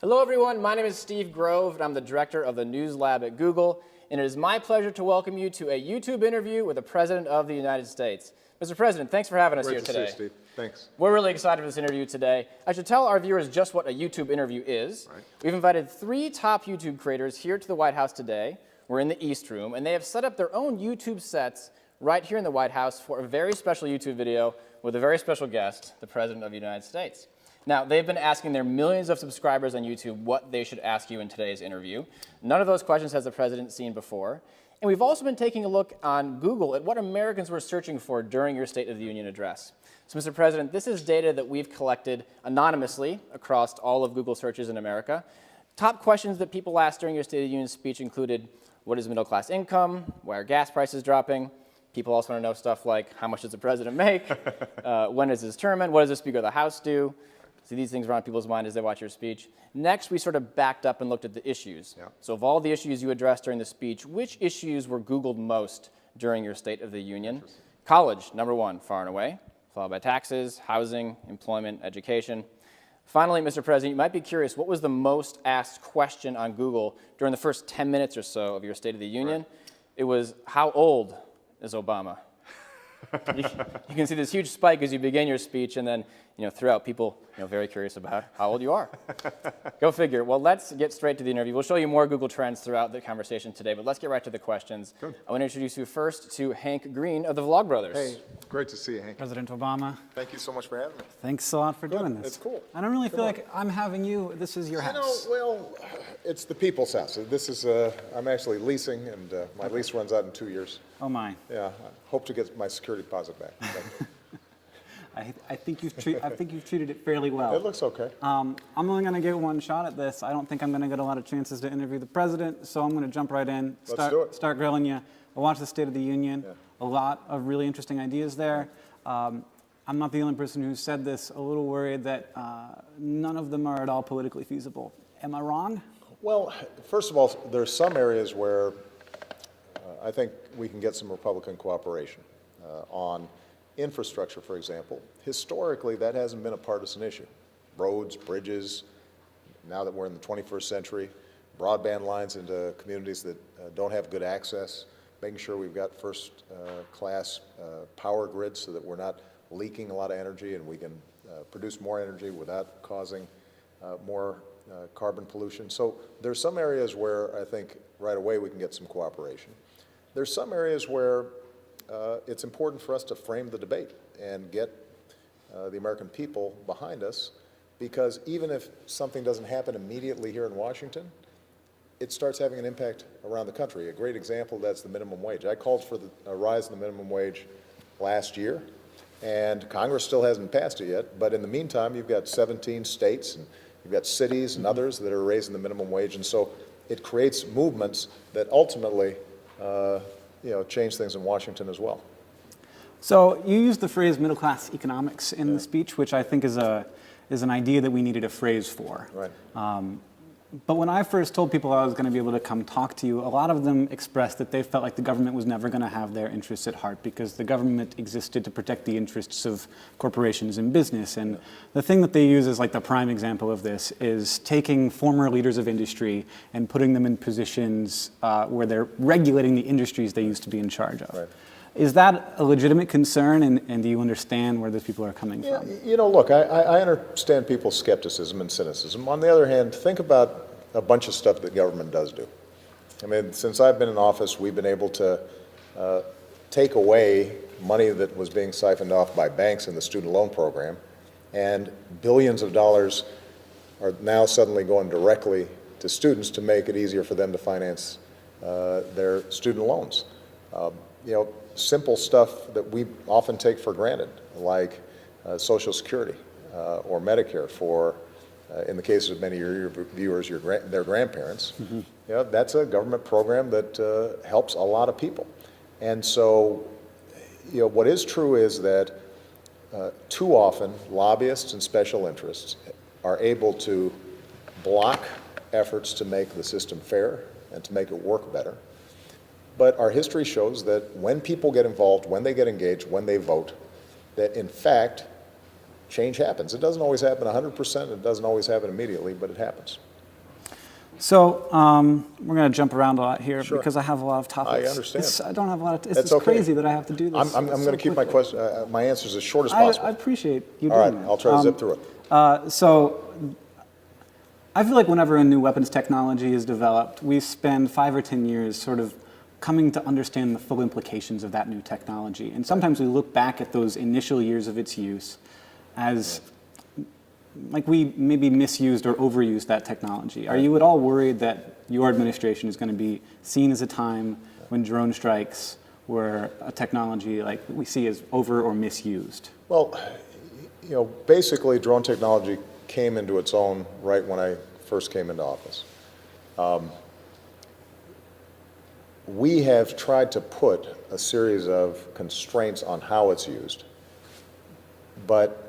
Hello everyone, my name is Steve Grove and I'm the director of the News Lab at Google, and it is my pleasure to welcome you to a YouTube interview with the President of the United States. Mr. President, thanks for having us here today. Great to see you, Steve. Thanks. We're really excited for this interview today. I should tell our viewers just what a YouTube interview is. Right. We've invited 3 top YouTube creators here to the White House today. We're in the East Room, and they have set up their own YouTube sets right here in the White House for a very special YouTube video with a very special guest, the President of the United States. Now, they've been asking their millions of subscribers on YouTube what they should ask you in today's interview. None of those questions has the President seen before. And we've also been taking a look on Google at what Americans were searching for during your State of the Union address. So, Mr. President, this is data that we've collected anonymously across all of Google searches in America. Top questions that people asked during your State of the Union speech included, what is middle class income? Why are gas prices dropping? People also want to know stuff like, how much does the President make? When is his term end? What does the Speaker of the House do? So these things are on people's mind as they watch your speech. Next, we sort of backed up and looked at the issues. Yeah. So of all the issues you addressed during the speech, which issues were Googled most during your State of the Union? College, number 1, far and away, followed by taxes, housing, employment, education. Finally, Mr. President, you might be curious, what was the most asked question on Google during the first 10 minutes or so of your State of the Union? Right. It was, how old is Obama? You can see this huge spike as you begin your speech, and then throughout, people very curious about how old you are. Go figure. Well, let's get straight to the interview. We'll show you more Google Trends throughout the conversation today, but let's get right to the questions. Good. I want to introduce you first to Hank Green of the Vlog Brothers. Hey, great to see you, Hank. President Obama. Thank you so much for having me. Thanks a lot for doing this. It's cool. I don't really feel like I'm having you. This is your house. Well, it's the people's house. This is, I'm actually leasing, and my lease runs out in 2 years. Oh, my. Yeah, I hope to get my security deposit back. I think you've treated it fairly well. It looks okay. I'm only going to get one shot at this. I don't think I'm going to get a lot of chances to interview the president, so I'm going to jump right in. Let's do it. Start grilling you. I watched the State of the Union. Yeah. A lot of really interesting ideas there. I'm not the only person who said this. A little worried that none of them are at all politically feasible. Am I wrong? Well, first of all, there's some areas where I think we can get some Republican cooperation on infrastructure, for example. Historically, that hasn't been a partisan issue. Roads, bridges, now that we're in the 21st century, broadband lines into communities that don't have good access, making sure we've got first-class power grids so that we're not leaking a lot of energy and we can produce more energy without causing more carbon pollution. So there's some areas where I think right away we can get some cooperation. There's some areas where it's important for us to frame the debate and get the American people behind us, because even if something doesn't happen immediately here in Washington, it starts having an impact around the country. A great example of that's the minimum wage. I called for a rise in the minimum wage last year, and Congress still hasn't passed it yet, but in the meantime, you've got 17 states, and you've got cities and others that are raising the minimum wage, and so it creates movements that ultimately change things in Washington as well. So you used the phrase middle-class economics in the speech, which I think is an idea that we needed a phrase for. Right. But when I first told people I was going to be able to come talk to you, a lot of them expressed that they felt like the government was never going to have their interests at heart because the government existed to protect the interests of corporations and business. And the thing that they use as like the prime example of this is taking former leaders of industry and putting them in positions where they're regulating the industries they used to be in charge of. Right. Is that a legitimate concern, and do you understand where those people are coming from? Look, I understand people's skepticism and cynicism. On the other hand, think about a bunch of stuff that government does do. I mean, since I've been in office, we've been able to take away money that was being siphoned off by banks in the student loan program, and billions of dollars are now suddenly going directly to students to make it easier for them to finance their student loans. Simple stuff that we often take for granted, like Social Security or Medicare for, in the case of many of your viewers, their grandparents. Mm-hmm. That's a government program that helps a lot of people. And so, what is true is that too often lobbyists and special interests are able to block efforts to make the system fair and to make it work better. But our history shows that when people get involved, when they get engaged, when they vote, that in fact change happens. It doesn't always happen 100%, it doesn't always happen immediately, but it happens. So we're going to jump around a lot here Sure. because I have a lot of topics. I understand. I don't have a lot of. It's That's just okay. crazy that I have to do this. I'm going to keep my my answers as short as I possible. appreciate you All doing right, that. I'll try to zip through it. So I feel like whenever a new weapons technology is developed, we spend 5 or 10 years sort of coming to understand the full implications of that new technology. And sometimes we look back at those initial years of its use as like we maybe misused or overused that technology. Are you at all worried that your administration is going to be seen as a time when drone strikes were a technology like we see as over or misused? Well, you know, basically drone technology came into its own right when I first came into office. We have tried to put a series of constraints on how it's used, but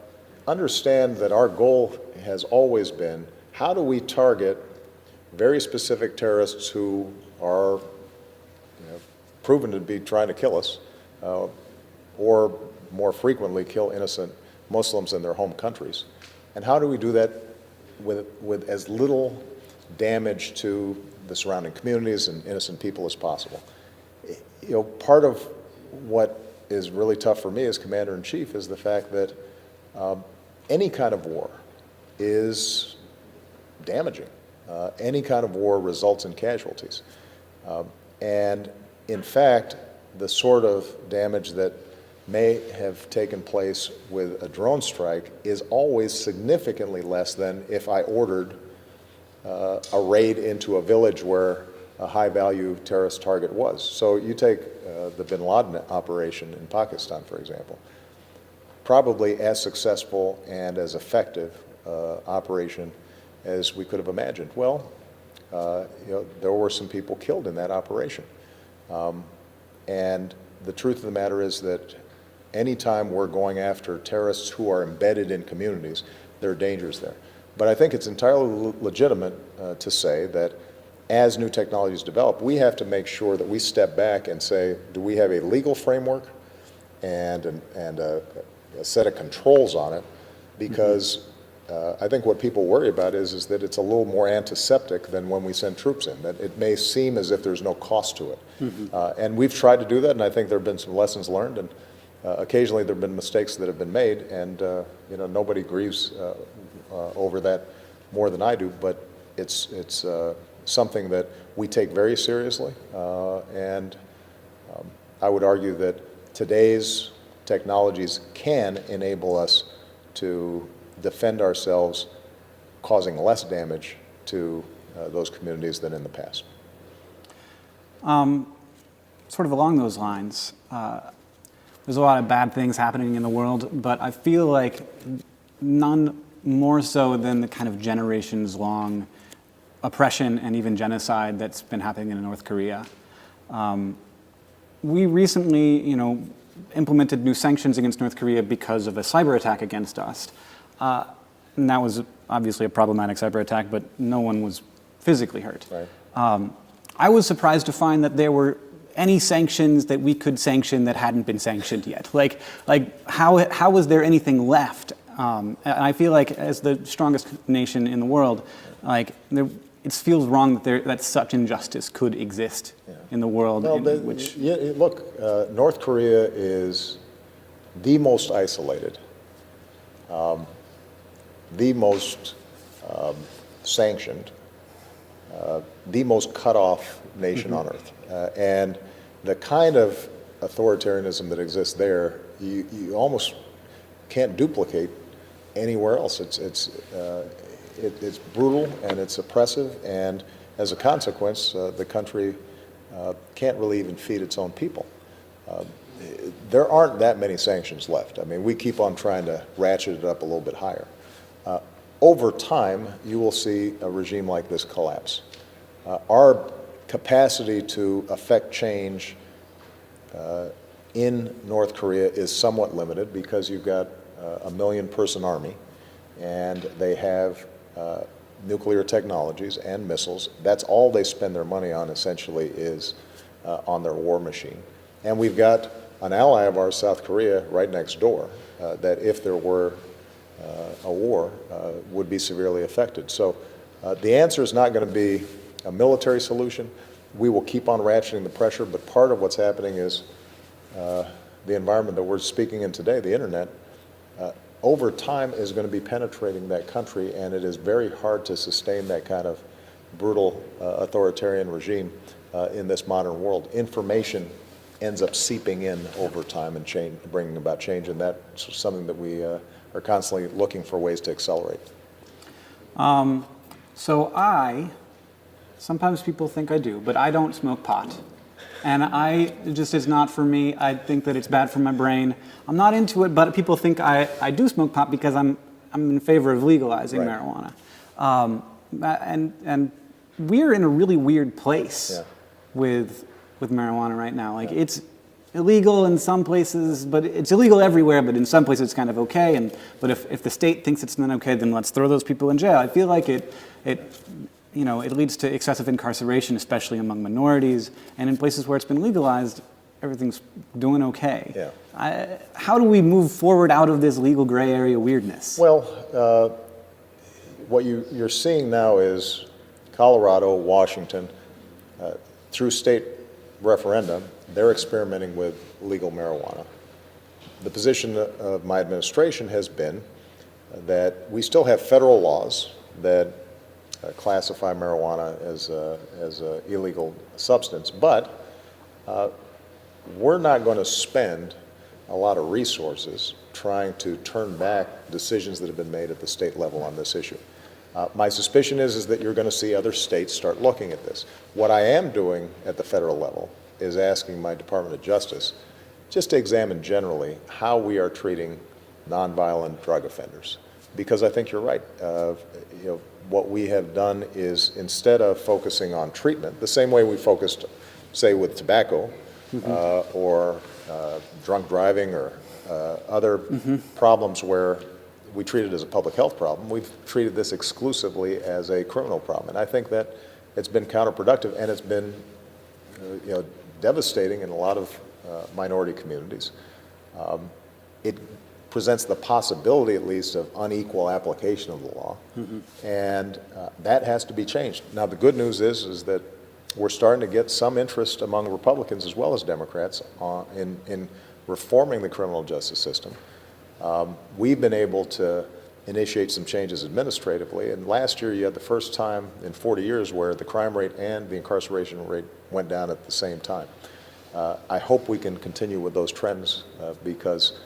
understand that our goal has always been, how do we target very specific terrorists who are proven to be trying to kill us, or more frequently kill innocent Muslims in their home countries? And how do we do that with as little damage to the surrounding communities and innocent people as possible? You know, part of what is really tough for me as Commander-in-Chief is the fact that any kind of war is damaging. Any kind of war results in casualties. And in fact, the sort of damage that may have taken place with a drone strike is always significantly less than if I ordered a raid into a village where a high-value terrorist target was. So you take the bin Laden operation in Pakistan, for example. Probably as successful and as effective operation as we could have imagined. Well, you know, there were some people killed in that operation. And the truth of the matter is that anytime we're going after terrorists who are embedded in communities, there are dangers there. But I think it's entirely legitimate to say that as new technologies develop, we have to make sure that we step back and say, do we have a legal framework and a set of controls on it? Because I think what people worry about is that it's a little more antiseptic than when we send troops in, that it may seem as if there's no cost to it. And we've tried to do that, and I think there have been some lessons learned, and occasionally there have been mistakes that have been made, and you know, nobody grieves over that more than I do, but it's something that we take very seriously, and I would argue that today's technologies can enable us to defend ourselves, causing less damage to those communities than in the past. Sort of along those lines, there's a lot of bad things happening in the world, but I feel like none more so than the kind of generations-long oppression and even genocide that's been happening in North Korea. We recently, you know, implemented new sanctions against North Korea because of a cyber attack against us. And that was obviously a problematic cyber attack, but no one was physically hurt. Right. I was surprised to find that there were any sanctions that we could sanction that hadn't been sanctioned yet. Like how was there anything left? And I feel like as the strongest nation in the world, like it feels wrong that such injustice could exist in the world. Well, look, North Korea is the most isolated, the most sanctioned, the most cut off nation on earth. And the kind of authoritarianism that exists there, you almost can't duplicate anywhere else. It's brutal and it's oppressive, and as a consequence, the country can't really even feed its own people. There aren't that many sanctions left. I mean, we keep on trying to ratchet it up a little bit higher. Over time, you will see a regime like this collapse. Our capacity to affect change in North Korea is somewhat limited because you've got a million-person army, and they have nuclear technologies and missiles. That's all they spend their money on, essentially, is on their war machine. And we've got an ally of ours, South Korea, right next door, that if there were a war would be severely affected. So the answer is not going to be a military solution. We will keep on ratcheting the pressure, but part of what's happening is the environment that we're speaking in today, the internet, over time is going to be penetrating that country, and it is very hard to sustain that kind of brutal authoritarian regime in this modern world. Information ends up seeping in over time and bringing about change, and that's something that we are constantly looking for ways to accelerate. Sometimes people think I do, but I don't smoke pot. And it just is not for me. I think that it's bad for my brain. I'm not into it, but people think I do smoke pot because I'm in favor of legalizing marijuana. And we're in a really weird place with marijuana right now. Like it's illegal in some places, but it's illegal everywhere, but in some places it's kind of okay. But if the state thinks it's not okay, then let's throw those people in jail. I feel like it leads to excessive incarceration, especially among minorities. And in places where it's been legalized, everything's doing okay. Yeah. How do we move forward out of this legal gray area weirdness? Well, what you're seeing now is Colorado, Washington, through state referendum, they're experimenting with legal marijuana. The position of my administration has been that we still have federal laws that classify marijuana as an illegal substance, but we're not going to spend a lot of resources trying to turn back decisions that have been made at the state level on this issue. My suspicion is that you're going to see other states start looking at this. What I am doing at the federal level is asking my Department of Justice just to examine generally how we are treating nonviolent drug offenders. Because I think you're right. What we have done is, instead of focusing on treatment, the same way we focused, say, with tobacco or drunk driving or other problems where we treat it as a public health problem, we've treated this exclusively as a criminal problem. And I think that it's been counterproductive, and it's been devastating in a lot of minority communities. It presents the possibility, at least, of unequal application of the law, and that has to be changed. Now, the good news is that we're starting to get some interest among Republicans as well as Democrats in reforming the criminal justice system. We've been able to initiate some changes administratively, and last year you had the first time in 40 years where the crime rate and the incarceration rate went down at the same time. I hope we can continue with those trends because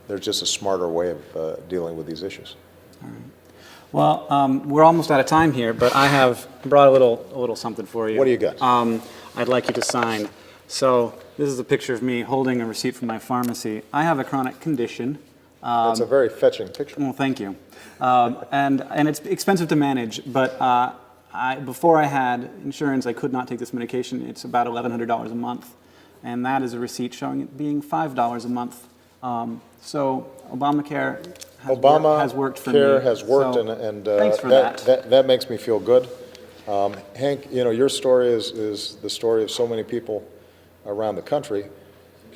there's just a smarter way of dealing with these issues. All right. Well, we're almost out of time here, but I have brought a little something for you. What do you got? I'd like you to sign. So this is a picture of me holding a receipt from my pharmacy. I have a chronic condition. That's a very fetching picture. Well, thank you. And it's expensive to manage, but before I had insurance, I could not take this medication. It's about $1,100 a month, and that is a receipt showing it being $5 a month. So Obamacare has worked for me. Obamacare has worked, so and thanks for that makes me feel good. Hank, your story is the story of so many people around the country.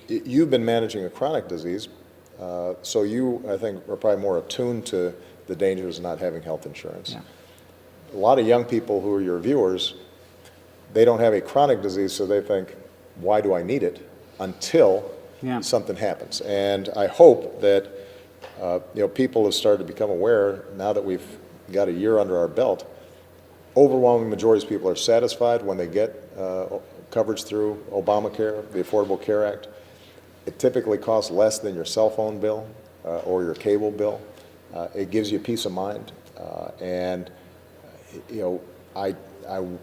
You've been managing a chronic disease, so you, I think, are probably more attuned to the dangers of not having health insurance. Yeah. A lot of young people who are your viewers, they don't have a chronic disease, so they think, why do I need it? Until something happens. And I hope that people have started to become aware, now that we've got a year under our belt. Overwhelming majorities of people are satisfied when they get coverage through Obamacare, the Affordable Care Act. It typically costs less than your cell phone bill or your cable bill. It gives you peace of mind. And I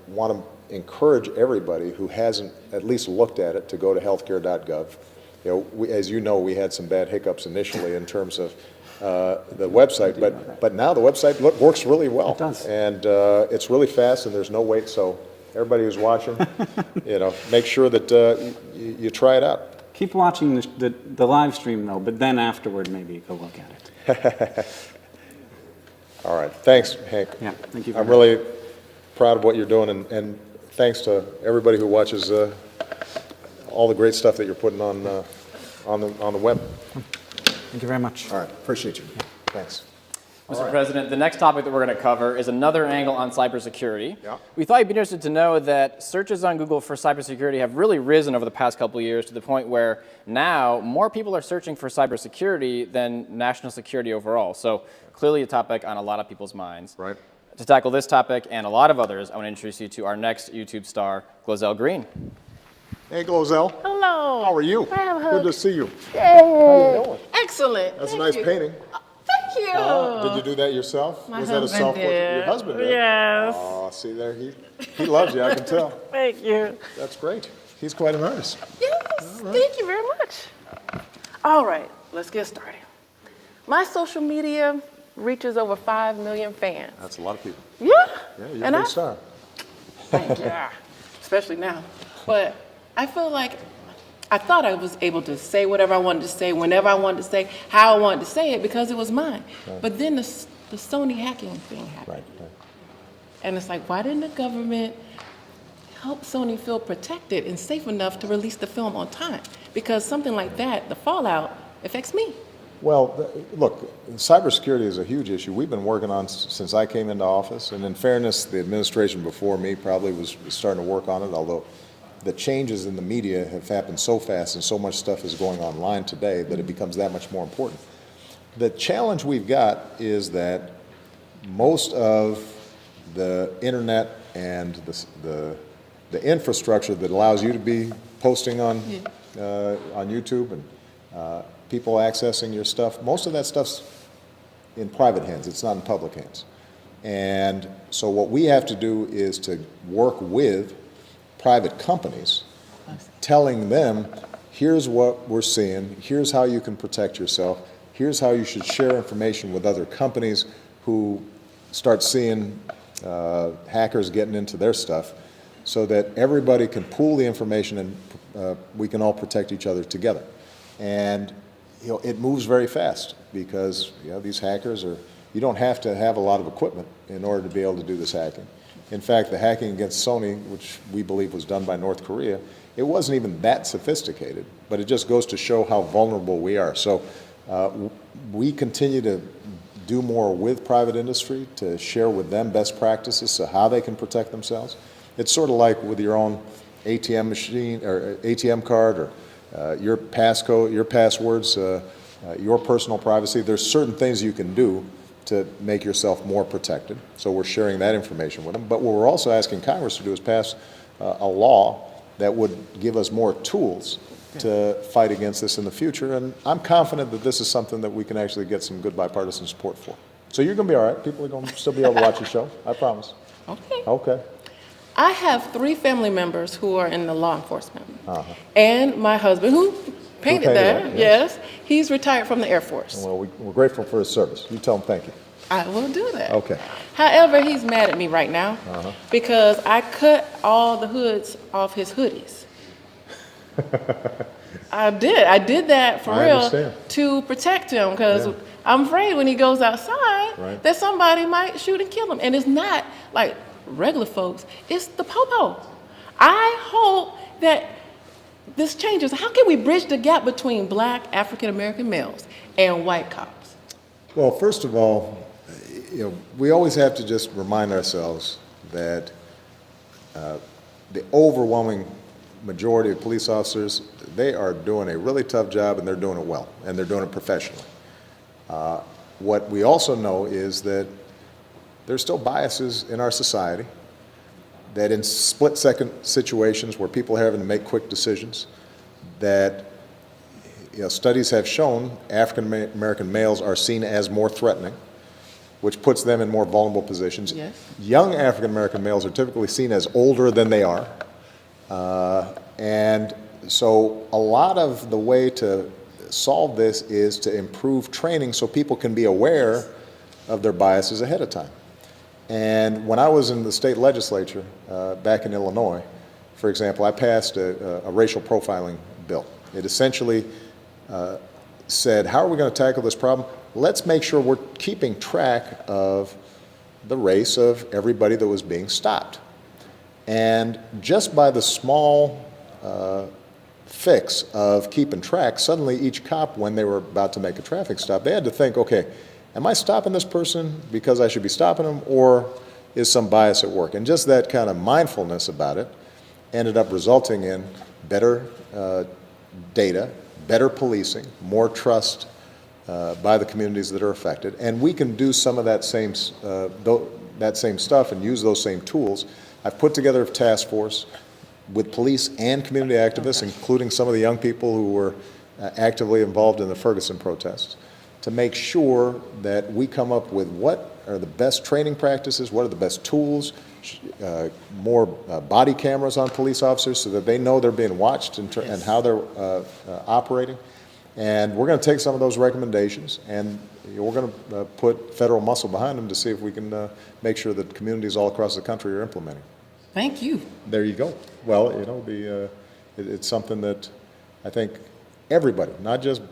want to encourage everybody who hasn't at least looked at it to go to healthcare.gov. As you know, we had some bad hiccups initially in terms of the website, but now the website works really well. It does. And it's really fast, and there's no wait. So everybody who's watching, make sure that you try it out. Keep watching the live stream, though, but then afterward, maybe go look at it. All right. Thanks, Hank. Yeah, thank you. I'm really proud of what you're doing, and thanks to everybody who watches all the great stuff that you're putting on the web. Thank you very much. All right. Appreciate you. Thanks. Mr. President, the next topic that we're going to cover is another angle on cybersecurity. Yeah. We thought you'd be interested to know that searches on Google for cybersecurity have really risen over the past couple of years to the point where now more people are searching for cybersecurity than national security overall. So clearly a topic on a lot of people's minds. Right. To tackle this topic and a lot of others, I want to introduce you to our next YouTube star, GloZell Green. Hey, GloZell. Hello. How are you? Hello. Good to see you. Yay. How you doing? Excellent. That's Thank a nice you. painting. Thank you. Did you do that yourself? My Was that a husband self-portrait? did. Your husband did? Yes. Oh, see there, he loves you, I can tell. Thank you. That's great. He's quite an artist. Yes. Thank you very much. All right, let's get started. My social media reaches over 5 million fans. That's a lot of people. Yeah. Yeah, you're And a big star. Thank you. Especially now. But I feel like I thought I was able to say whatever I wanted to say, whenever I wanted to say, how I wanted to say it, because it was mine. Right. But then the Sony hacking thing happened. Right. And it's like, why didn't the government help Sony feel protected and safe enough to release the film on time? Because something like that, the fallout, affects me. Well, look, cybersecurity is a huge issue. We've been working on since I came into office, and in fairness, the administration before me probably was starting to work on it, although the changes in the media have happened so fast and so much stuff is going online today that it becomes that much more important. The challenge we've got is that most of the internet and the infrastructure that allows you to be posting on YouTube and people accessing your stuff, most of that stuff's in private hands. It's not in public hands. And so what we have to do is to work with private companies, telling them, here's what we're seeing, here's how you can protect yourself, here's how you should share information with other companies who start seeing hackers getting into their stuff, so that everybody can pool the information and we can all protect each other together. And it moves very fast because these hackers you don't have to have a lot of equipment in order to be able to do this hacking. In fact, the hacking against Sony, which we believe was done by North Korea, it wasn't even that sophisticated, but it just goes to show how vulnerable we are. So we continue to do more with private industry to share with them best practices, so how they can protect themselves. It's sort of like with your own ATM machine or ATM card or your passcode, your passwords, your personal privacy. There's certain things you can do to make yourself more protected. So we're sharing that information with them. But what we're also asking Congress to do is pass a law that would give us more tools to fight against this in the future. And I'm confident that this is something that we can actually get some good bipartisan support for. So you're going to be all right. People are going to still be able to watch your show. I promise. Okay. Okay. I have 3 family members who are in the law enforcement. And my husband, who painted that, yes, he's retired from the Air Force. Well, we're grateful for his service. You tell him thank you. I will do that. Okay. However, he's mad at me right now because I cut all the hoods off his hoodies. I did that for I real understand. to protect him because I'm afraid when he goes outside that somebody might shoot and kill him. And it's not like regular folks, it's the popo. I hope that this changes. How can we bridge the gap between black African-American males and white cops? Well, first of all, we always have to just remind ourselves that the overwhelming majority of police officers, they are doing a really tough job and they're doing it well, and they're doing it professionally. What we also know is that there's still biases in our society, that in split-second situations where people are having to make quick decisions, that studies have shown African-American males are seen as more threatening, which puts them in more vulnerable positions. Yes. Young African-American males are typically seen as older than they are. And so a lot of the way to solve this is to improve training so people can be aware of their biases ahead of time. And when I was in the state legislature back in Illinois, for example, I passed a racial profiling bill. It essentially said, how are we going to tackle this problem? Let's make sure we're keeping track of the race of everybody that was being stopped. And just by the small fix of keeping track, suddenly each cop, when they were about to make a traffic stop, they had to think, okay, am I stopping this person because I should be stopping them, or is some bias at work? And just that kind of mindfulness about it ended up resulting in better data, better policing, more trust by the communities that are affected, and we can do some of that same stuff and use those same tools. I've put together a task force with police and community activists, including some of the young people who were actively involved in the Ferguson protests, to make sure that we come up with what are the best training practices, what are the best tools, more body cameras on police officers so that they know they're being watched and how they're operating. And we're going to take some of those recommendations, and we're going to put federal muscle behind them to see if we can make sure that communities all across the country are implementing. Thank you. There you go. Well, you know, it's something that I think everybody, not just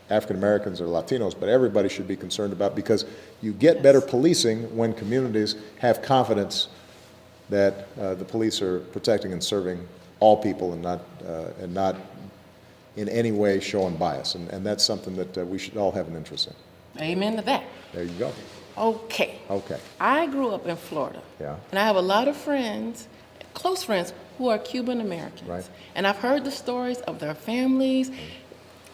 African Americans or Latinos, but everybody should be concerned about, because you get better policing when communities have confidence that the police are protecting and serving all people and not in any way showing bias. And that's something that we should all have an interest in. Amen to that. There you go. Okay. Okay. I grew up in Florida. Yeah. And I have a lot of friends, close friends, who are Cuban Americans. Right. And I've heard the stories of their families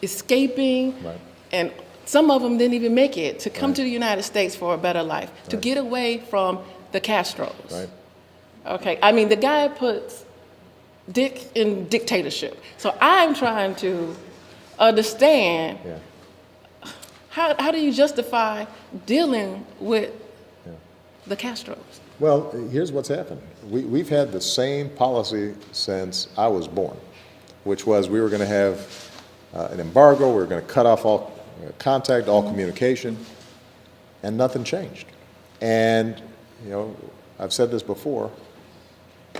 escaping. Right. And some of them didn't even make it to come to the United States for a better life, to get away from the Castros. Right. Okay. I mean, the guy puts Dick in dictatorship. So I'm trying to understand how do you justify dealing with the Castros? Well, here's what's happened. We've had the same policy since I was born, which was we were going to have an embargo, we were going to cut off all contact, all communication, and nothing changed. And, you know, I've said this before,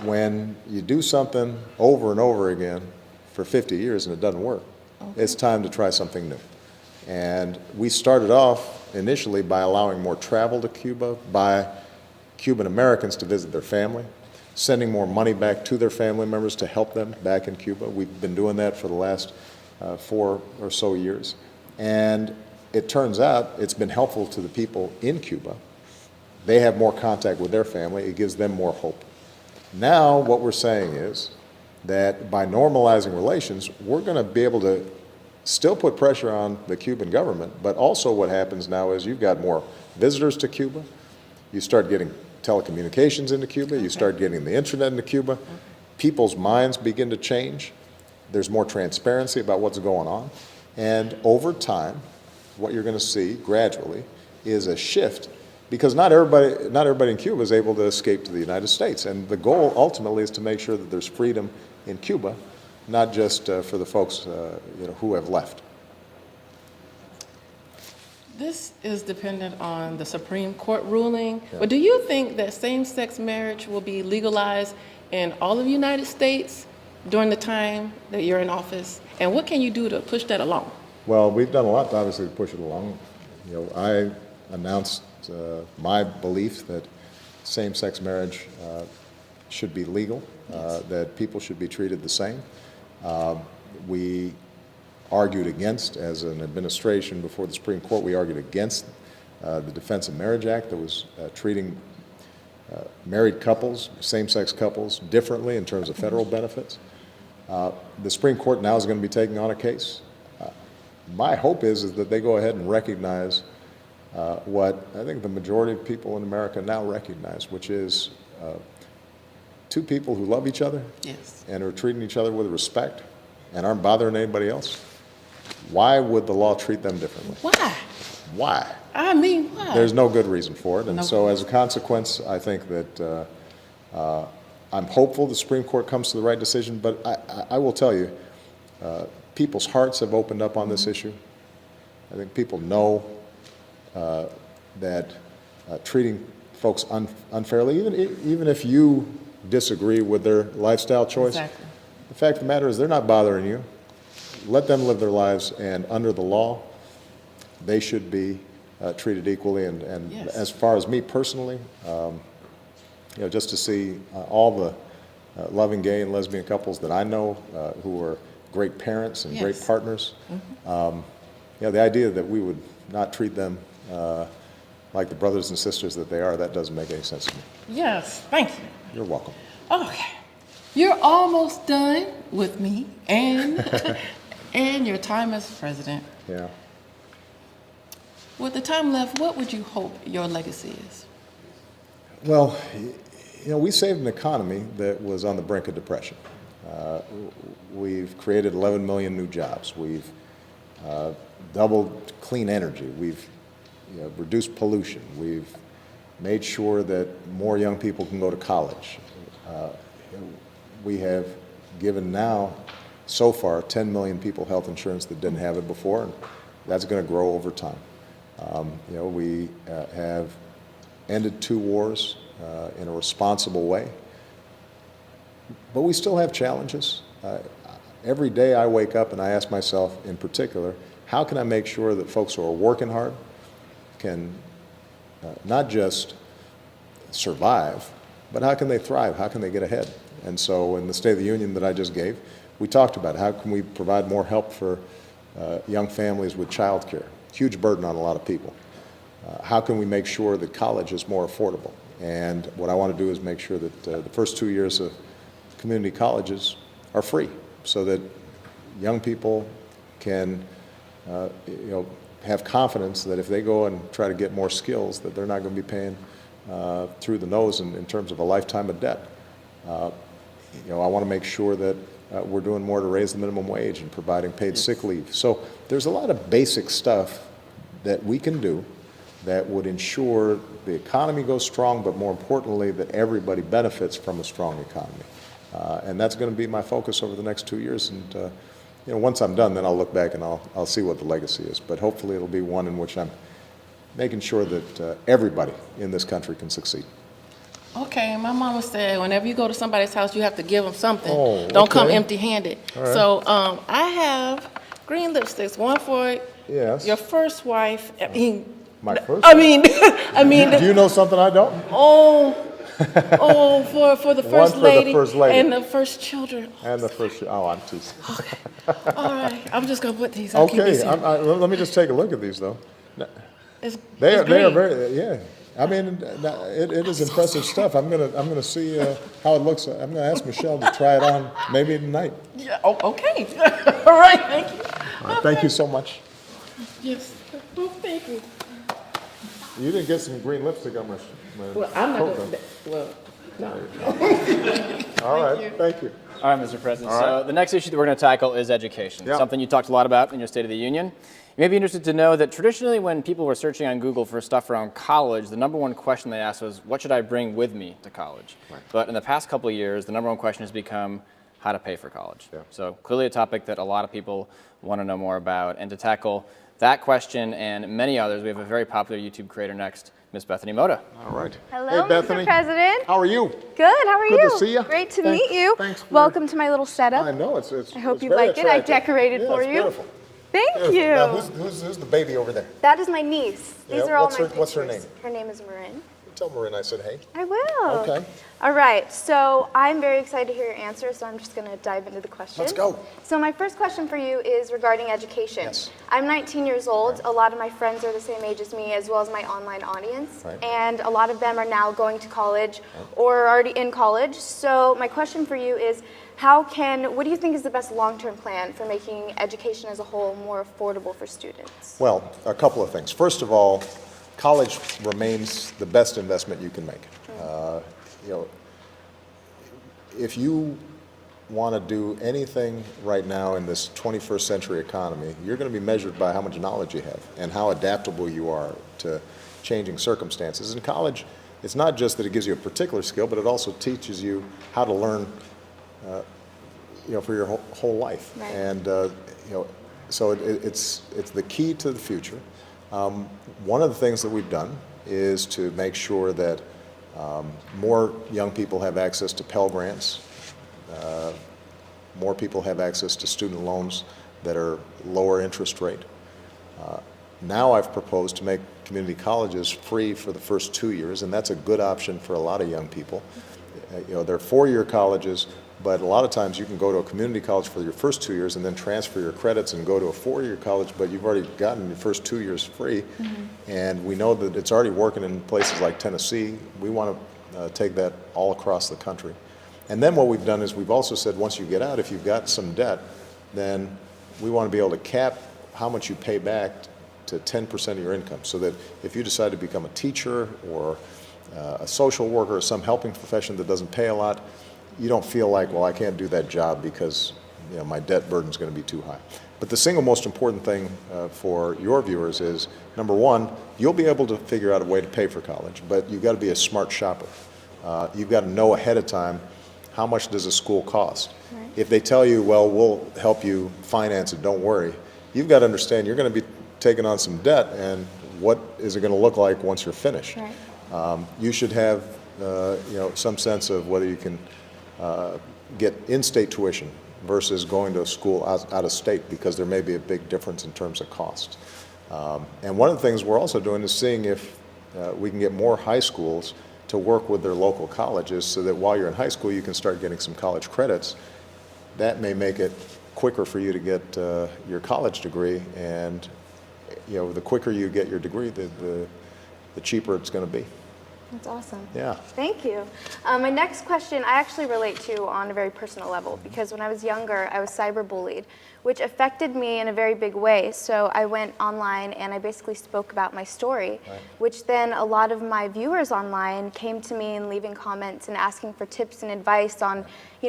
when you do something over and over again for 50 years and it doesn't work, it's time to try something new. And we started off initially by allowing more travel to Cuba by Cuban Americans to visit their family, sending more money back to their family members to help them back in Cuba. We've been doing that for the last 4 or so years. And it turns out it's been helpful to the people in Cuba. They have more contact with their family. It gives them more hope. Now what we're saying is that by normalizing relations, we're going to be able to still put pressure on the Cuban government, but also what happens now is you've got more visitors to Cuba. You start getting telecommunications into Cuba. You start getting the internet into Cuba. People's minds begin to change. There's more transparency about what's going on. And over time, what you're going to see gradually is a shift, because not everybody in Cuba is able to escape to the United States. And the goal ultimately is to make sure that there's freedom in Cuba, not just for the folks who have left. This is dependent on the Supreme Court ruling, but do you think that same-sex marriage will be legalized in all of the United States during the time that you're in office? And what can you do to push that along? Well, we've done a lot, obviously, to push it along. You know, I announced my belief that same-sex marriage should be legal, that people should be treated the same. We argued against, as an administration before the Supreme Court, we argued against the Defense of Marriage Act that was treating married couples, same-sex couples, differently in terms of federal benefits. The Supreme Court now is going to be taking on a case. My hope is that they go ahead and recognize what I think the majority of people in America now recognize, which is two people who love each other and are treating each other with respect and aren't bothering anybody else. Why would the law treat them differently? Why? Why? I mean, why? There's no good reason for it. And so as a consequence, I think that I'm hopeful the Supreme Court comes to the right decision, but I will tell you, people's hearts have opened up on this issue. I think people know that treating folks unfairly, even if you disagree with their lifestyle choice, the fact of the matter is they're not bothering you. Let them live their lives, and under the law, they should be treated equally. And as far as me personally, just to see all the loving gay and lesbian couples that I know who are great parents and great partners, the idea that we would not treat them like the brothers and sisters that they are, that doesn't make any sense to me. Yes, thank you. You're welcome. Okay. You're almost done with me and and your time as president. Yeah. With the time left, what would you hope your legacy is? Well, we saved an economy that was on the brink of depression. We've created 11 million new jobs. We've doubled clean energy. We've reduced pollution. We've made sure that more young people can go to college. We have given now, so far, 10 million people health insurance that didn't have it before, and that's going to grow over time. We have ended 2 wars in a responsible way, but we still have challenges. Every day I wake up and I ask myself, in particular, how can I make sure that folks who are working hard can not just survive, but how can they thrive? How can they get ahead? And so in the State of the Union that I just gave, we talked about how can we provide more help for young families with child care. Huge burden on a lot of people. How can we make sure that college is more affordable? And what I want to do is make sure that the first 2 years of community colleges are free, so that young people can have confidence that if they go and try to get more skills, that they're not going to be paying through the nose in terms of a lifetime of debt. I want to make sure that we're doing more to raise the minimum wage and providing paid sick leave. So there's a lot of basic stuff that we can do that would ensure the economy goes strong, but more importantly, that everybody benefits from a strong economy. And that's going to be my focus over the next 2 years. And once I'm done, then I'll look back and I'll see what the legacy is. But hopefully it'll be one in which I'm making sure that everybody in this country can succeed. Okay, my mama said whenever you go to somebody's house, you have to give them something. Oh, Don't come okay. empty-handed. All right. So I have green lipsticks, one for Yes. your first wife. My first I wife? mean, Do you know something I don't? for the One first for the lady, first lady. and the first children. And the first, I'm teasing. All right, I'm just gonna put these. I'll keep Okay, these here. let me just take a look at these, though. It's They are green. very, yeah. I mean, it is impressive stuff. I'm gonna see how it looks. I'm gonna ask Michelle to try it on maybe tonight. Yeah, okay. All right, thank you. All right, thank you so much. Yes. Well, thank you. You didn't get some green lipstick on my Well, I'm not coat, gonna. though. Well, no. All right, thank you. All right, Mr. President. All right. So the next issue that we're going to tackle is education, Yeah. something you talked a lot about in your State of the Union. You may be interested to know that traditionally when people were searching on Google for stuff around college, the number one question they asked was, what should I bring with me to college? Right. But in the past couple of years, the number one question has become how to pay for college. Yeah. So clearly a topic that a lot of people want to know more about. And to tackle that question and many others, we have a very popular YouTube creator next, Miss Bethany Mota. All right. Hello, Hey, Bethany. Mr. President. How are you? Good, how are you? Good to see you. Great to Thanks- meet you. thanks for- Welcome to my little setup. I know, it's I hope it's you very like it. I attractive. decorated Yeah, for it's you. Beautiful. Thank Beautiful. you. Now, who's the baby over there? That is my niece. These Yeah, are all what's my her- what's her pictures. name? Her name is Marin. Tell Marin I said hey. I will. Okay. All right, so I'm very excited to hear your answer, so I'm just going to dive into the questions. Let's go. So my first question for you is regarding education. Yes. I'm 19 years old. A lot of my friends are the same age as me, as well as my online audience. Right. And a lot of them are now going to college or are already in college. So my question for you is, what do you think is the best long-term plan for making education as a whole more affordable for students? Well, a couple of things. First of all, college remains the best investment you can make. If you want to do anything right now in this 21st century economy, you're going to be measured by how much knowledge you have and how adaptable you are to changing circumstances. In college, it's not just that it gives you a particular skill, but it also teaches you how to learn for your whole life. Right. And so it's the key to the future. One of the things that we've done is to make sure that more young people have access to Pell Grants. More people have access to student loans that are lower interest rate. Now I've proposed to make community colleges free for the first 2 years, and that's a good option for a lot of young people. they're four-year colleges, but a lot of times you can go to a community college for your first 2 years and then transfer your credits and go to a four-year college, but you've already gotten your first 2 years free. And we know that it's already working in places like Tennessee. We want to take that all across the country. And then what we've done is we've also said once you get out, if you've got some debt, then we want to be able to cap how much you pay back to 10% of your income, so that if you decide to become a teacher or a social worker or some helping profession that doesn't pay a lot, you don't feel like, well, I can't do that job because my debt burden is going to be too high. But the single most important thing for your viewers is, number one, you'll be able to figure out a way to pay for college, but you've got to be a smart shopper. You've got to know ahead of time, how much does a school cost? Right. If they tell you, well, we'll help you finance it, don't worry, you've got to understand you're going to be taking on some debt, and what is it going to look like once you're finished? Right. You should have some sense of whether you can get in-state tuition versus going to a school out of state, because there may be a big difference in terms of cost. And one of the things we're also doing is seeing if we can get more high schools to work with their local colleges, so that while you're in high school you can start getting some college credits. That may make it quicker for you to get your college degree, and the quicker you get your degree, the cheaper it's going to be. That's awesome. Yeah. Thank you. My next question I actually relate to on a very personal level, because when I was younger, I was cyberbullied, which affected me in a very big way. So I went online and I basically spoke about my story, right, which then a lot of my viewers online came to me and leaving comments and asking for tips and advice on,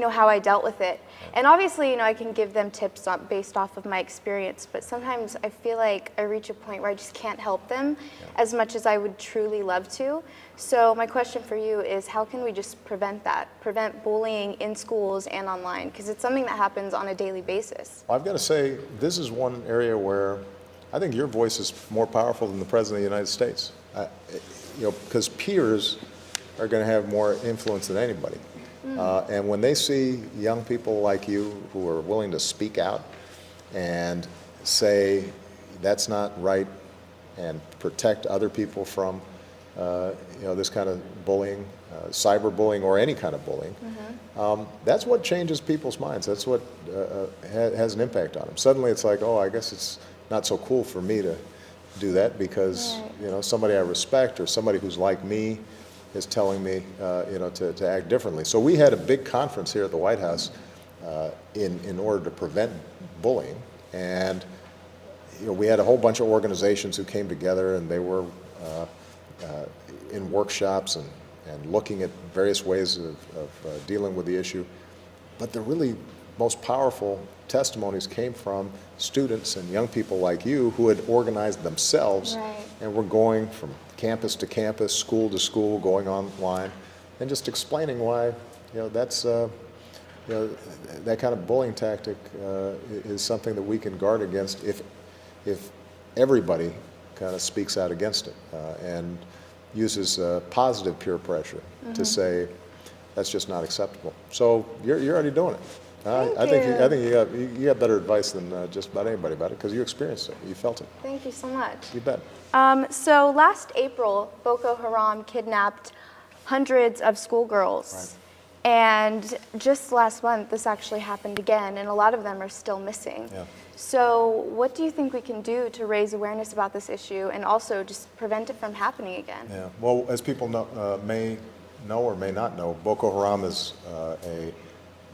how I dealt with it. And obviously, I can give them tips based off of my experience, but sometimes I feel like I reach a point where I just can't help them as much as I would truly love to. So my question for you is, how can we just prevent bullying in schools and online? Because it's something that happens on a daily basis. Well, I've got to say, this is one area where I think your voice is more powerful than the President of the United States. Because peers are going to have more influence than anybody. And when they see young people like you who are willing to speak out and say that's not right and protect other people from this kind of bullying, cyberbullying, or any kind of bullying, that's what changes people's minds. That's what has an impact on them. Suddenly it's like, oh, I guess it's not so cool for me to do that, because somebody I respect or somebody who's like me is telling me to act differently. So we had a big conference here at the White House in order to prevent bullying, and we had a whole bunch of organizations who came together, and they were in workshops and looking at various ways of dealing with the issue. But the really most powerful testimonies came from students and young people like you who had organized themselves, right, and were going from campus to campus, school to school, going online, and just explaining why that's that kind of bullying tactic is something that we can guard against if everybody kind of speaks out against it and uses positive peer pressure to say that's just not acceptable. So you're already doing it. I think you got better advice than just about anybody about it, because you experienced it, you felt it. Thank you so much. You bet. So last April, Boko Haram kidnapped hundreds of schoolgirls. Right. And just last month, this actually happened again, and a lot of them are still missing. Yeah. So what do you think we can do to raise awareness about this issue and also just prevent it from happening again? Yeah. Well, as people may know or may not know, Boko Haram is a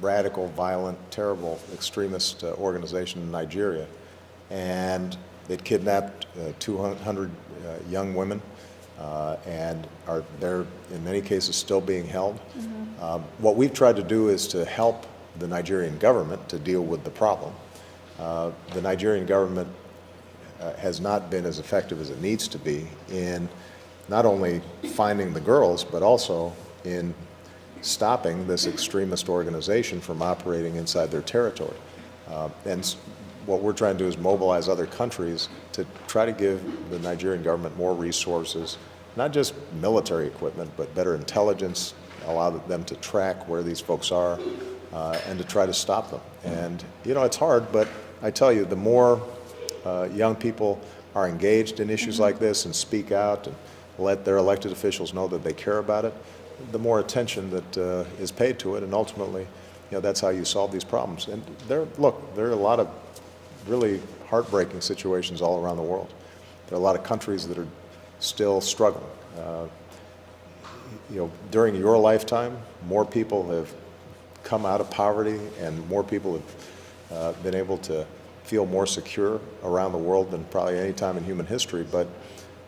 radical, violent, terrible extremist organization in Nigeria. And it kidnapped 200 young women and are there, in many cases, still being held. What we've tried to do is to help the Nigerian government to deal with the problem. The Nigerian government has not been as effective as it needs to be in not only finding the girls, but also in stopping this extremist organization from operating inside their territory. And what we're trying to do is mobilize other countries to try to give the Nigerian government more resources, not just military equipment, but better intelligence, allow them to track where these folks are, and to try to stop them. And it's hard, but I tell you, the more young people are engaged in issues like this and speak out and let their elected officials know that they care about it, the more attention that is paid to it, and ultimately, that's how you solve these problems. And there are a lot of really heartbreaking situations all around the world. There are a lot of countries that are still struggling. During your lifetime, more people have come out of poverty, and more people have been able to feel more secure around the world than probably any time in human history. But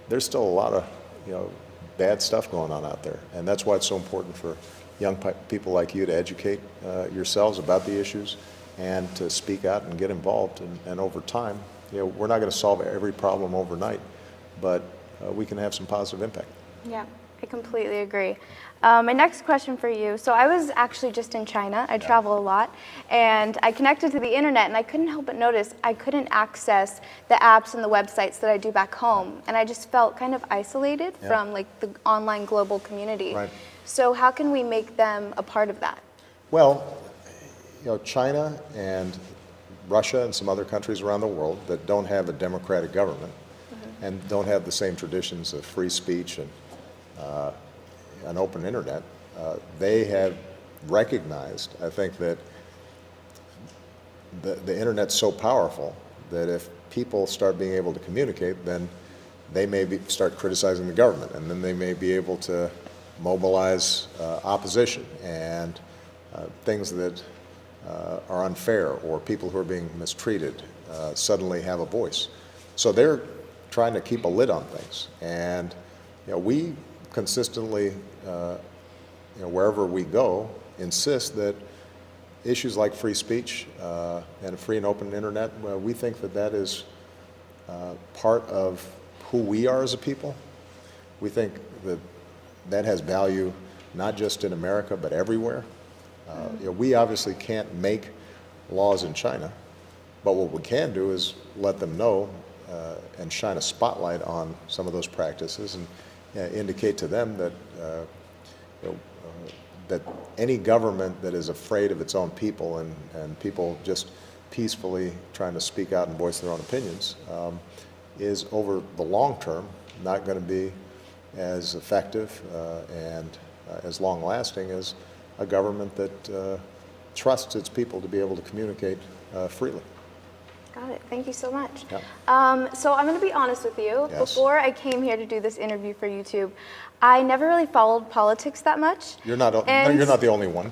there's still a lot of bad stuff going on out there, and that's why it's so important for young people like you to educate yourselves about the issues and to speak out and get involved. And over time, we're not going to solve every problem overnight, but we can have some positive impact. Yeah, I completely agree. My next question for you. So I was actually just in China. I travel a lot, and I connected to the internet, and I couldn't help but notice I couldn't access the apps and the websites that I do back home, and I just felt kind of isolated from like the online global community. Right. So how can we make them a part of that? Well, China and Russia and some other countries around the world that don't have a democratic government and don't have the same traditions of free speech and an open internet, they have recognized, I think, that the internet's so powerful that if people start being able to communicate, then they may start criticizing the government, and then they may be able to mobilize opposition and things that are unfair, or people who are being mistreated suddenly have a voice. So they're trying to keep a lid on things, and we consistently, wherever we go, insist that issues like free speech and a free and open internet, we think that is part of who we are as a people. We think that has value not just in America but everywhere. We obviously can't make laws in China, but what we can do is let them know and shine a spotlight on some of those practices and indicate to them that that any government that is afraid of its own people and people just peacefully trying to speak out and voice their own opinions is, over the long term, not going to be as effective and as long-lasting as a government that trusts its people to be able to communicate freely. Got it. Thank you so much. Yeah. So I'm going to be honest with you. Yes. Before I came here to do this interview for YouTube, I never really followed politics that much. You're not the only one.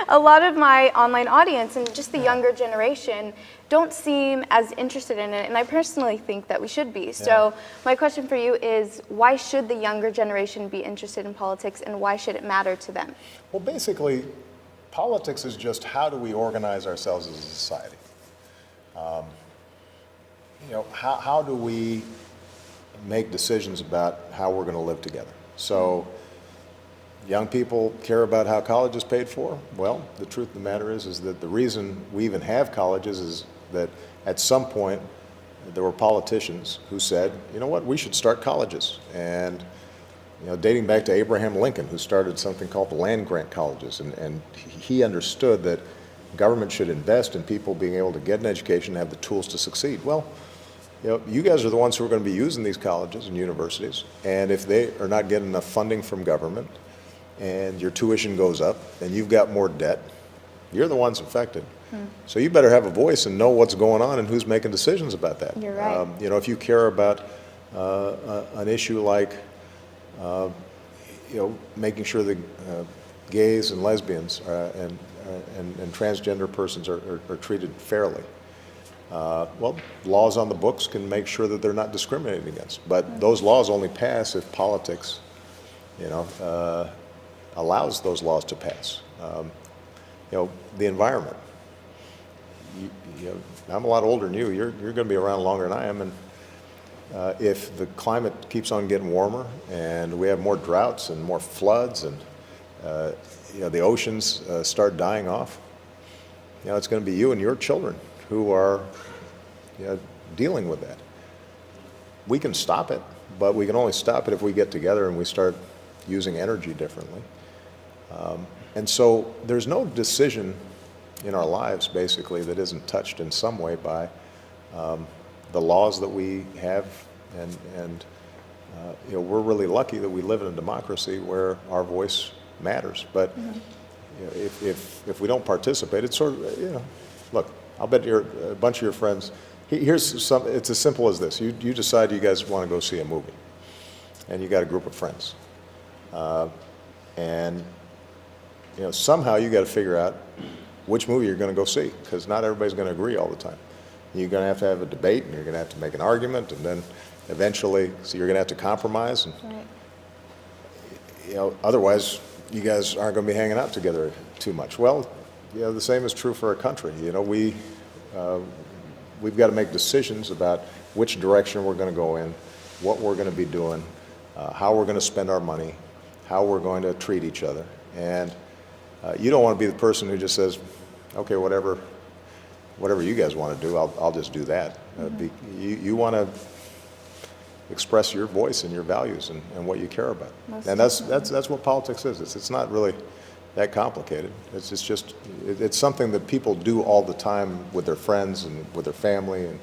A lot of my online audience and just the younger generation don't seem as interested in it, and I personally think that we should be. So my question for you is, why should the younger generation be interested in politics, and why should it matter to them? Well, basically, politics is just how do we organize ourselves as a society. How do we make decisions about how we're going to live together? So young people care about how college is paid for. Well, the truth of the matter is that the reason we even have colleges is that at some point there were politicians who said, you know what, we should start colleges. And dating back to Abraham Lincoln, who started something called the land-grant colleges, and he understood that government should invest in people being able to get an education and have the tools to succeed. Well, you guys are the ones who are going to be using these colleges and universities, and if they are not getting enough funding from government and your tuition goes up and you've got more debt, you're the ones affected. So you better have a voice and know what's going on and who's making decisions about that. You're right. If you care about an issue like making sure that gays and lesbians and transgender persons are treated fairly. Well, laws on the books can make sure that they're not discriminated against, but those laws only pass if politics, allows those laws to pass. The environment. I'm a lot older than you. You're going to be around longer than I am, and if the climate keeps on getting warmer and we have more droughts and more floods and the oceans start dying off, it's going to be you and your children who are dealing with that. We can stop it, but we can only stop it if we get together and we start using energy differently. And so there's no decision in our lives, basically, that isn't touched in some way by the laws that we have and we're really lucky that we live in a democracy where our voice matters. But if we don't participate, it's sort of, look, I'll bet a bunch of your friends, it's as simple as this. You decide you guys want to go see a movie, and you got a group of friends. And somehow you got to figure out which movie you're going to go see, because not everybody's going to agree all the time. You're going to have a debate, and you're going to have to make an argument, and then eventually, so you're going to have to compromise. And otherwise, you guys aren't going to be hanging out together too much. Well, the same is true for our country. We've got to make decisions about which direction we're going to go in, what we're going to be doing, how we're going to spend our money, how we're going to treat each other. And you don't want to be the person who just says, okay, whatever you guys want to do, I'll just do that. You want to express your voice and your values and what you care about. And that's what politics is. It's not really that complicated. It's something that people do all the time with their friends and with their family, and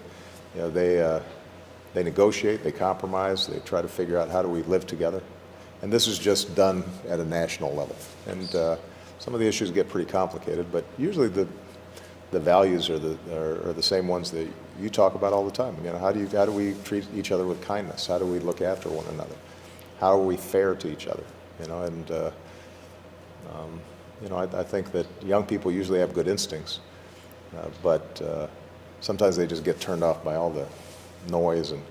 they negotiate, they compromise, they try to figure out how do we live together. And this is just done at a national level. And some of the issues get pretty complicated, but usually the values are the same ones that you talk about all the time. How do we treat each other with kindness? How do we look after one another? How are we fair to each other? I think that young people usually have good instincts, but sometimes they just get turned off by all the noise and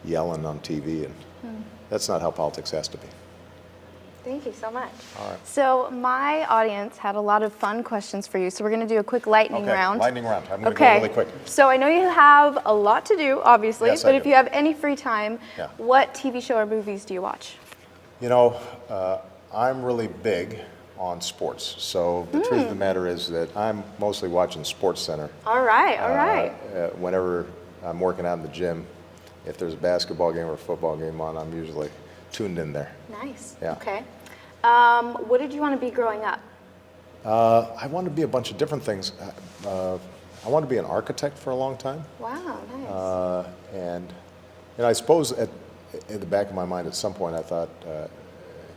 yelling on TV, and that's not how politics has to be. Thank you so much. All right. So my audience had a lot of fun questions for you, so we're going to do a quick lightning round. Lightning round. I'm going to go really quick. So I know you have a lot to do, obviously, Yes, but I if do. you have any free time, Yeah. what TV show or movies do you watch? I'm really big on sports. So the truth of the matter is that I'm mostly watching Sports Center. All right, all right. Whenever I'm working out in the gym, if there's a basketball game or a football game on, I'm usually tuned in there. Nice. Yeah. Okay. What did you want to be growing up? I wanted to be a bunch of different things. I wanted to be an architect for a long time. Wow, nice. And I suppose at the back of my mind at some point I thought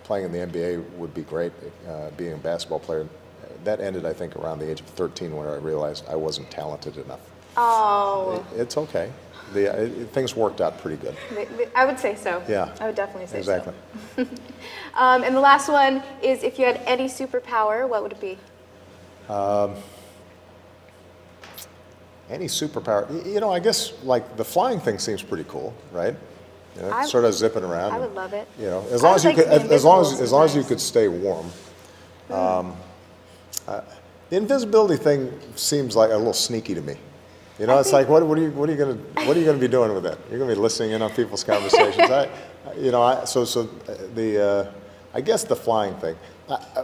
playing in the NBA would be great, being a basketball player. That ended, I think, around the age of 13 when I realized I wasn't talented enough. Oh. It's okay. Things worked out pretty good. I would say so. Yeah. I would definitely say exactly. so. And the last one is, if you had any superpower, what would it be? Any superpower? I guess like the flying thing seems pretty cool, right? I- Sort of zipping around. I would love it. As I long would as you like to could, be as long invisible as you sometimes. could stay warm. The invisibility thing seems like a little sneaky to me. It's like what are you gonna be doing with that? You're gonna be listening in on people's conversations. I guess the flying thing.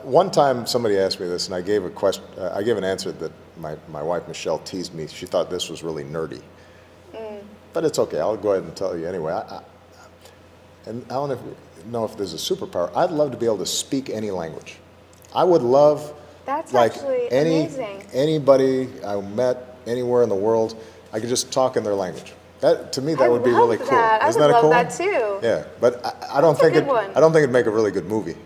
One time somebody asked me this, and I gave an answer that my wife Michelle teased me. She thought this was really nerdy, but it's okay. I'll go ahead and tell you anyway. And I don't know if there's a superpower. I'd love to be able to speak any language. I would love, That's like actually amazing. anybody I met anywhere in the world, I could just talk in their language. That to me, that would be really cool. That. Isn't I that would a cool love one? that too. Yeah, but I don't That's a think good one. I don't think it'd make a really good movie.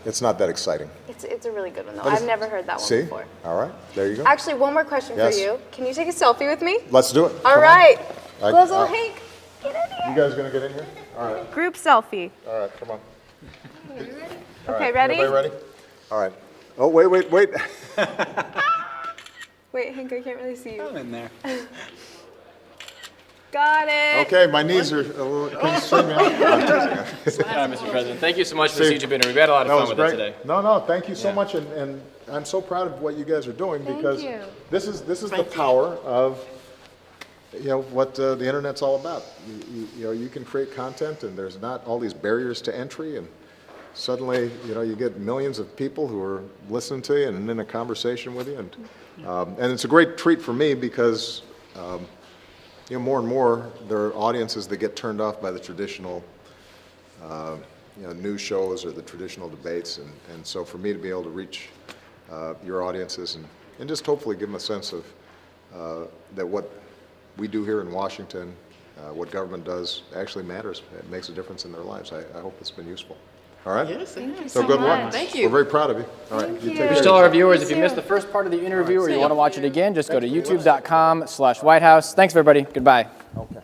It's not that exciting. It's a really good one, though. But I've never heard that one See? before. All right, there you go. Actually, one more question Yes. for you. Can you take a selfie with me? Let's do it. All Come on. right. I- GloZell Hank, get in You here. guys gonna get in here? All right. Group selfie. All right. Come on. All Okay, right, ready? Everybody ready? All right. Oh, wait. Wait, Hank, I can't really see you. I'm in there. Got it. Okay, my knees are a little. Can you swing me out? Mr. President, thank you so much for this YouTube interview. We had a lot of That fun was with great. it today. No, thank you so much, and I'm so proud of what you guys are doing Thank because you. this is the power of what the internet's all about. You can create content, and there's not all these barriers to entry, and suddenly you get millions of people who are listening to you and in a conversation with you, and it's a great treat for me because. More and more, there are audiences that get turned off by the traditional, news shows or the traditional debates, and so for me to be able to reach your audiences and just hopefully give them a sense of that what we do here in Washington what government does actually matters. It makes a difference in their lives. I hope it's been useful. All right? Yes, Thank you So so good much. luck. Thank you. We're very proud of you. All right. Thank You you. take Just care tell of our yourself. viewers, if you You missed too. the first part of the interview or you Thank want to watch you. it again, just go to youtube.com/White House. Thanks, everybody. Goodbye. Okay.